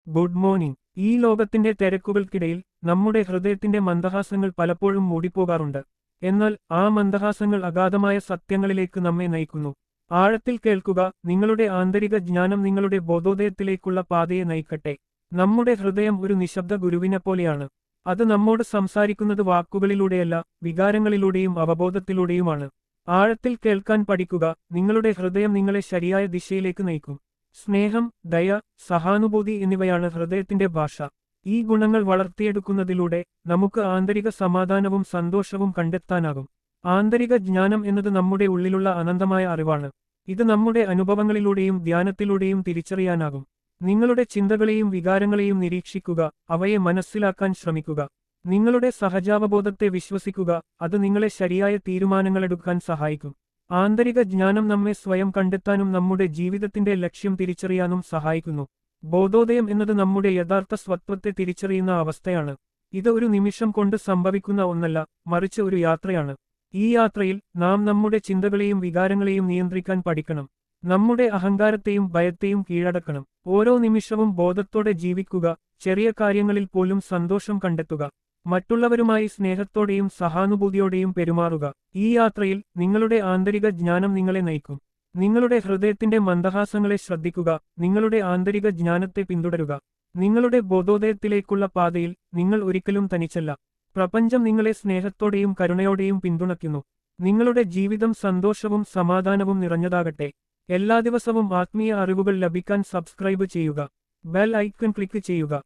Good morning. ഈ ലോകത്തിന്റെ തിരക്കുകൾക്കിടയിൽ നമ്മുടെ ഹൃദയത്തിന്റെ മന്ദഹാസങ്ങൾ പലപ്പോഴും മൂടിപ്പോകാറുണ്ട്. എന്നാൽ ആ മന്ദഹാസങ്ങൾ അഗാധമായ സത്യങ്ങളിലേക്ക് നമ്മെ നയിക്കുന്നു. ആഴത്തിൽ കേൾക്കുക, നിങ്ങളുടെ ആന്തരിക ജ്ഞാനം നിങ്ങളുടെ ബോധോദയത്തിലേക്കുള്ള പാതയെ നയിക്കട്ടെ. നമ്മുടെ ഹൃദയം ഒരു നിശബ്ദ ഗുരുവിനെപ്പോലെയാണ്. അത് നമ്മോട് സംസാരിക്കുന്നത് വാക്കുകളിലൂടെയല്ല, വികാരങ്ങളിലൂടെയും അവബോധത്തിലൂടെയുമാണ്. ആഴത്തിൽ കേൾക്കാൻ പഠിക്കുക, നിങ്ങളുടെ ഹൃദയം നിങ്ങളെ ശരിയായ ദിശയിലേക്ക് നയിക്കും. സ്നേഹം, ദയ, സഹാനുഭൂതി എന്നിവയാണ് ഹൃദയത്തിന്റെ ഭാഷ. ഈ ഗുണങ്ങൾ വളർത്തിയെടുക്കുന്നതിലൂടെ നമുക്ക് ആന്തരിക സമാധാനവും സന്തോഷവും കണ്ടെത്താനാകും. ആന്തരിക ജ്ഞാനം എന്നത് നമ്മുടെ ഉള്ളിലുള്ള അനന്തമായ അറിവാണ്. ഇത് നമ്മുടെ അനുഭവങ്ങളിലൂടെയും ധ്യാനത്തിലൂടെയും തിരിച്ചറിയാനാകും. നിങ്ങളുടെ ചിന്തകളെയും വികാരങ്ങളെയും നിരീക്ഷിക്കുക, അവയെ മനസ്സിലാക്കാൻ ശ്രമിക്കുക. നിങ്ങളുടെ സഹജാവബോധത്തെ വിശ്വസിക്കുക, അത് നിങ്ങളെ ശരിയായ തീരുമാനങ്ങളെടുക്കാൻ സഹായിക്കും. ആന്തരിക ജ്ഞാനം നമ്മെ സ്വയം കണ്ടെത്താനും നമ്മുടെ ജീവിതത്തിന്റെ ലക്ഷ്യം തിരിച്ചറിയാനും സഹായിക്കുന്നു. ബോധോദയം എന്നത് നമ്മുടെ യഥാർത്ഥ സ്വത്വത്തെ തിരിച്ചറിയുന്ന അവസ്ഥയാണ്. ഇത് ഒരു നിമിഷം കൊണ്ട് സംഭവിക്കുന്ന ഒന്നല്ല, മറിച്ച് ഒരു യാത്രയാണ്. ഈ യാത്രയിൽ നാം നമ്മുടെ ചിന്തകളെയും വികാരങ്ങളെയും നിയന്ത്രിക്കാൻ പഠിക്കണം. നമ്മുടെ അഹങ്കാരത്തെയും ഭയത്തെയും കീഴടക്കണം. ഓരോ നിമിഷവും ബോധത്തോടെ ജീവിക്കുക, ചെറിയ കാര്യങ്ങളിൽ പോലും സന്തോഷം കണ്ടെത്തുക. മറ്റുള്ളവരുമായി സ്നേഹത്തോടെയും സഹാനുഭൂതിയോടെയും പെരുമാറുക. ഈ യാത്രയിൽ നിങ്ങളുടെ ആന്തരിക ജ്ഞാനം നിങ്ങളെ നയിക്കും. നിങ്ങളുടെ ഹൃദയത്തിന്റെ മന്ദഹാസങ്ങളെ ശ്രദ്ധിക്കുക, നിങ്ങളുടെ ആന്തരിക ജ്ഞാനത്തെ പിന്തുടരുക. നിങ്ങളുടെ ബോധോദയത്തിലേക്കുള്ള പാതയിൽ നിങ്ങൾ ഒരിക്കലും തനിച്ചല്ല. പ്രപഞ്ചം നിങ്ങളെ സ്നേഹത്തോടെയും കരുണയോടെയും പിന്തുണയ്ക്കുന്നു. നിങ്ങളുടെ ജീവിതം സന്തോഷവും സമാധാനവും നിറഞ്ഞതാകട്ടെ. എല്ലാ ദിവസവും ആത്മീയ അറിവുകൾ ലഭിക്കാൻ സബ്സ്ക്രൈബ് ചെയ്യുക. ബെൽ ഐക്കൺ ക്ലിക്ക് ചെയ്യുക.